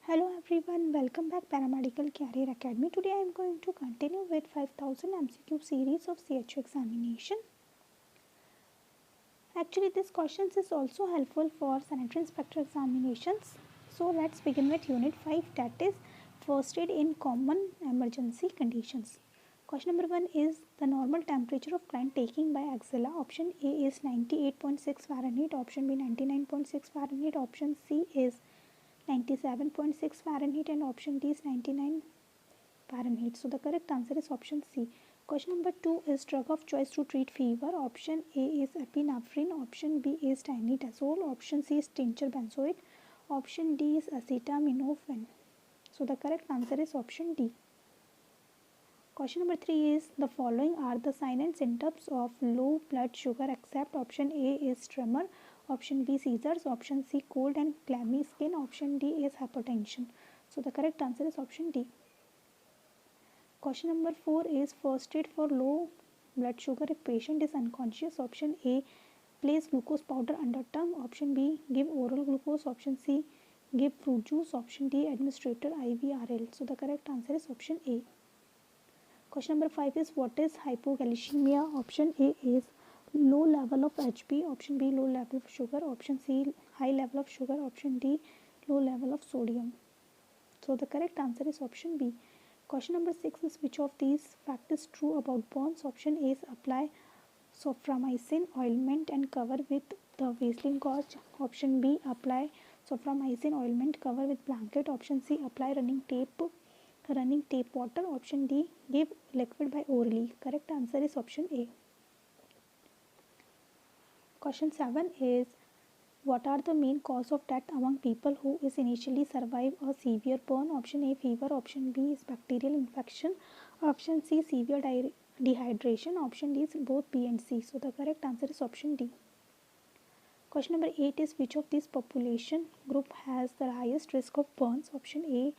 Hello everyone, welcome back Paramedical Career Academy. Today I am going to continue with 5000 MCQ series of CHO examination. Actually this questions is also helpful for sanitary inspector examinations. So let's begin with unit 5, that is first aid in common emergency conditions. Question number 1 is the normal temperature of client taking by axilla. Option A is 98.6 Fahrenheit, option B 99.6 Fahrenheit, option C is 97.6 Fahrenheit and option D is 99 Fahrenheit. So the correct answer is option C. Question number 2 is drug of choice to treat fever. Option A is epinephrine, option B is tinidazole, option C is tincture benzoate, option D is acetaminophen. So the correct answer is option D. Question number 3 is the following are the signs and symptoms of low blood sugar except option A is tremor, option B seizures, option C cold and clammy skin, option D is hypertension. So the correct answer is option D. Question number 4 is first aid for low blood sugar if patient is unconscious. Option A place glucose powder under tongue, option B give oral glucose, option C give fruit juice, option D administrator IVRL. So the correct answer is option A. Question number 5 is what is hypoglycemia? Option A is low level of HP, option B low level of sugar, option C high level of sugar, option D low level of sodium. So the correct answer is option B. Question number 6 is which of these facts is true about burns? Option A is apply soframycin ointment and cover with the Vaseline gauze. Option B apply soframycin ointment cover with blanket. Option C apply running tape water. Option D give liquid by orally. Correct answer is option A. Question 7 is what are the main cause of death among people who is initially survive a severe burn? Option A fever, option B is bacterial infection, option C severe dehydration, option D is both B and C. So the correct answer is option D. Question number 8 is which of these population group has the highest risk of burns? Option A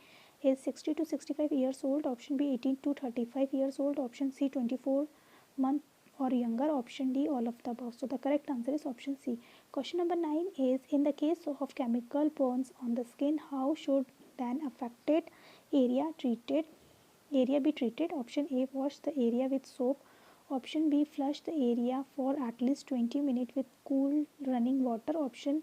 is 60 to 65 years old, option B 18 to 35 years old, option C 24 month or younger, option D all of the above. So the correct answer is option C. Question number 9 is in the case of chemical burns on the skin, how should then affected area be treated? Option A wash the area with soap, option B flush the area for at least 20 minutes with cool running water, option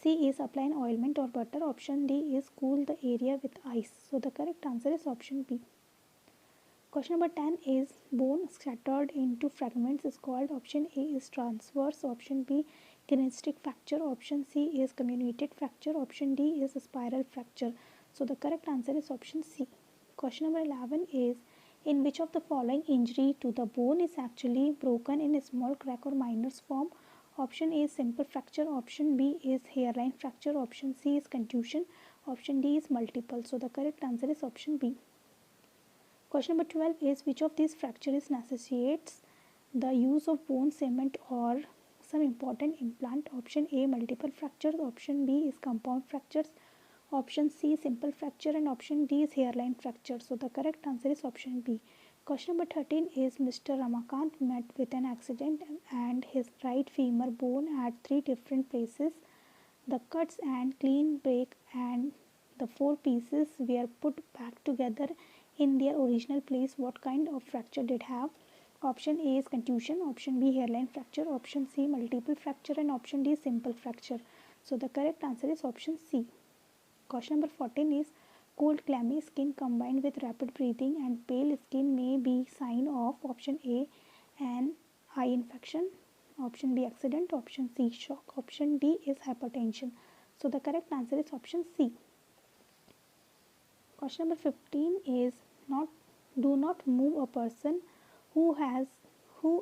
C is apply an ointment or butter, option D is cool the area with ice. So the correct answer is option B. Question number 10 is bone scattered into fragments is called. Option A is transverse, option B kinesthetic fracture, option C is comminuted fracture, option D is a spiral fracture. So the correct answer is option C. Question number 11 is in which of the following injury to the bone is actually broken in a small crack or minors form? Option A is simple fracture, option B is hairline fracture, option C is contusion, option D is multiple. So the correct answer is option B. Question number 12 is which of these fractures necessitates the use of bone cement or some important implant? Option A multiple fractures, option B is compound fractures, option C simple fracture and option D is hairline fracture. So the correct answer is option B. Question number 13 is Mr. Ramakant met with an accident and his right femur bone at 3 different places. The cuts and clean break and the 4 pieces were put back together in their original place. What kind of fracture did have? Option A is contusion, option B hairline fracture, option C multiple fracture and option D simple fracture. So the correct answer is option C. Question number 14 is cold clammy skin combined with rapid breathing and pale skin may be sign of option A an eye infection, option B accident, option C shock, option D is hypertension. So the correct answer is option C. Question number 15 is not do not move a person who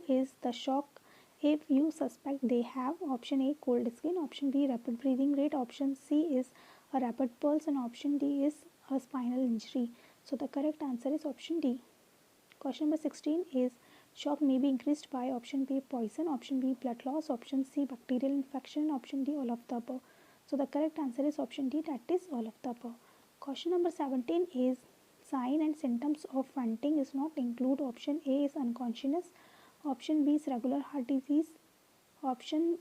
is the shock if you suspect they have option A cold skin, option B rapid breathing rate, option C is a rapid pulse and option D is a spinal injury. So the correct answer is option D. Question number 16 is shock may be increased by option B poison, option B blood loss, option C bacterial infection, option D all of the above. So the correct answer is option D, that is all of the above. Question number 17 is sign and symptoms of fainting is not include. Option A is unconsciousness, option B is regular heart disease, option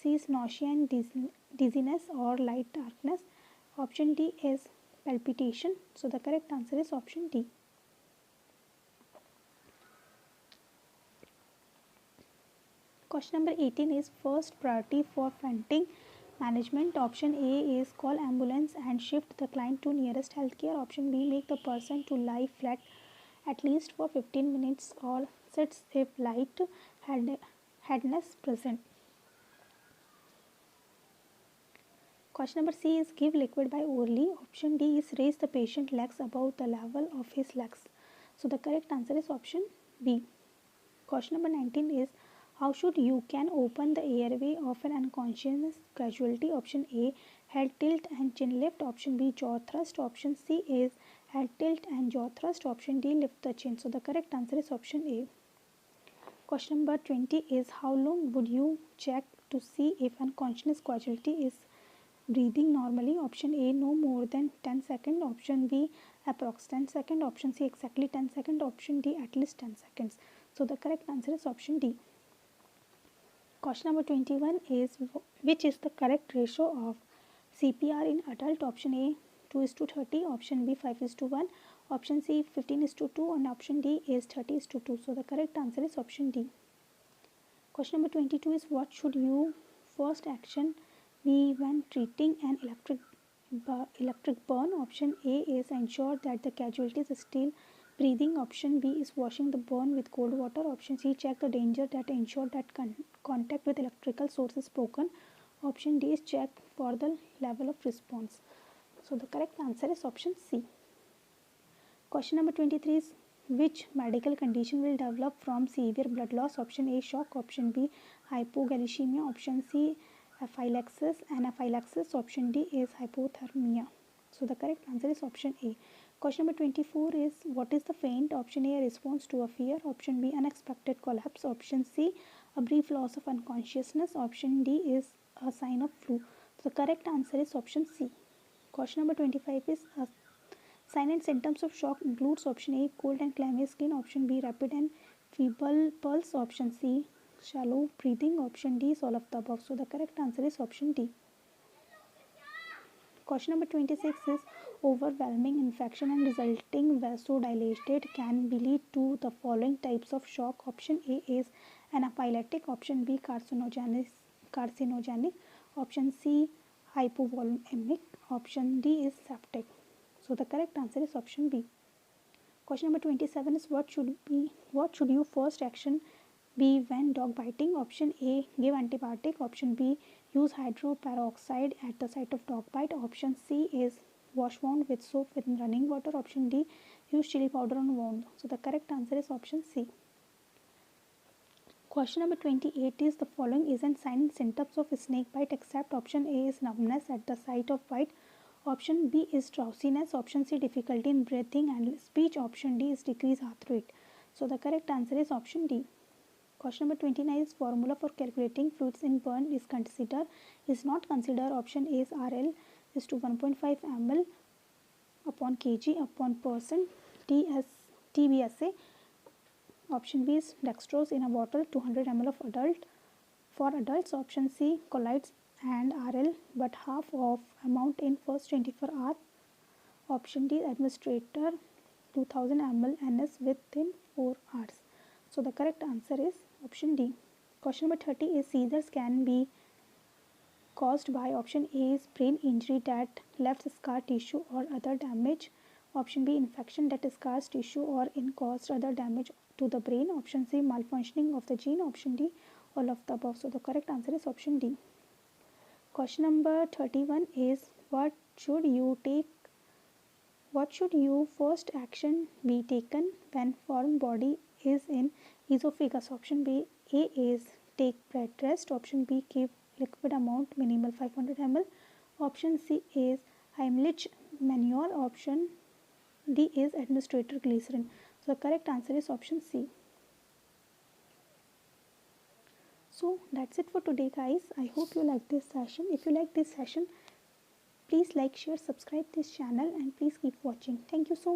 C is nausea and dizziness or light darkness, option D is palpitation. So the correct answer is option D. Question number 18 is first priority for fainting management. Option A is call ambulance and shift the client to nearest healthcare. Option B, make the person to lie flat at least for 15 minutes or sits if light headness present. Question number C is give liquid by orally. Option D is raise the patient legs above the level of his legs. So the correct answer is option B. Question number 19 is how should you can open the airway of an unconscious casualty? Option A, head tilt and chin lift. Option B, jaw thrust. Option C is head tilt and jaw thrust. Option D, lift the chin. So the correct answer is option A. Question number 20 is how long would you check to see if unconscious casualty is breathing normally? Option A, no more than 10 seconds. Option B, approx 10 seconds. Option C, exactly 10 seconds. Option D, at least 10 seconds. So the correct answer is option D. Question number 21 is which is the correct ratio of CPR in adult? Option A 2:30, option B 5:1, option C 15:2 and option D is 30:2. So the correct answer is option D. Question number 22 is what should your first action be when treating an electric burn? Option A is ensure that the casualty is still breathing. Option B is washing the burn with cold water. Option C, check the danger that ensure that contact with electrical source is broken. Option D is check for the level of response. So the correct answer is option C. Question number 23 is which medical condition will develop from severe blood loss? Option A, shock. Option B, hypoglycemia. Option C, anaphylaxis. Option D is hypothermia. So the correct answer is option A. Question number 24 is what is the faint? Option A, a response to a fear. Option B, unexpected collapse. Option C, a brief loss of unconsciousness. Option D is a sign of flu. So the correct answer is option C. Question number 25 is sign and symptoms of shock includes option A, cold and clammy skin. Option B, rapid and feeble pulse. Option C, shallow breathing. Option D is all of the above. So the correct answer is option D. Question number 26 is overwhelming infection and resulting vasodilated can be lead to the following types of shock. Option A is anaphylactic. Option B, carcinogenic. Option C, hypovolemic. Option D is septic. So the correct answer is option B. Question number 27 is what should your first action be when dog biting? Option A, give antibiotic. Option B, use hydroperoxide at the site of dog bite. Option C is wash wound with soap with running water. Option D, use chili powder on wound. So the correct answer is option C. Question number 28 is the following isn't sign and symptoms of snake bite except option A is numbness at the site of bite. Option B is drowsiness. Option C, difficulty in breathing and speech. Option D is decreased heart rate. So the correct answer is option D. Question number 29 is formula for calculating fluids in burn is not considered. Option A is RL is to 1.5 ml upon kg upon person TBSA. Option B is dextrose in a bottle 200 ml for adults. Option C, colloids and RL but half of amount in first 24 hours. Option D, administrator 2000 ml NS within 4 hours. So the correct answer is option D. Question number 30 is seizures can be caused by option A is brain injury that left scar tissue or other damage. Option B, infection that scars tissue or in caused other damage to the brain. Option C, malfunctioning of the gene. Option D, all of the above. So the correct answer is option D. Question number 31 is what should your first action be taken when foreign body is in esophagus? Option B, A is take bed rest. Option B, give liquid amount minimal 500 ml. Option C is Heimlich maneuver. Option D is administrator glycerin. So the correct answer is option C. So that's it for today guys. I hope you like this session. If you like this session, please like, share, subscribe this channel and please keep watching. Thank you so much.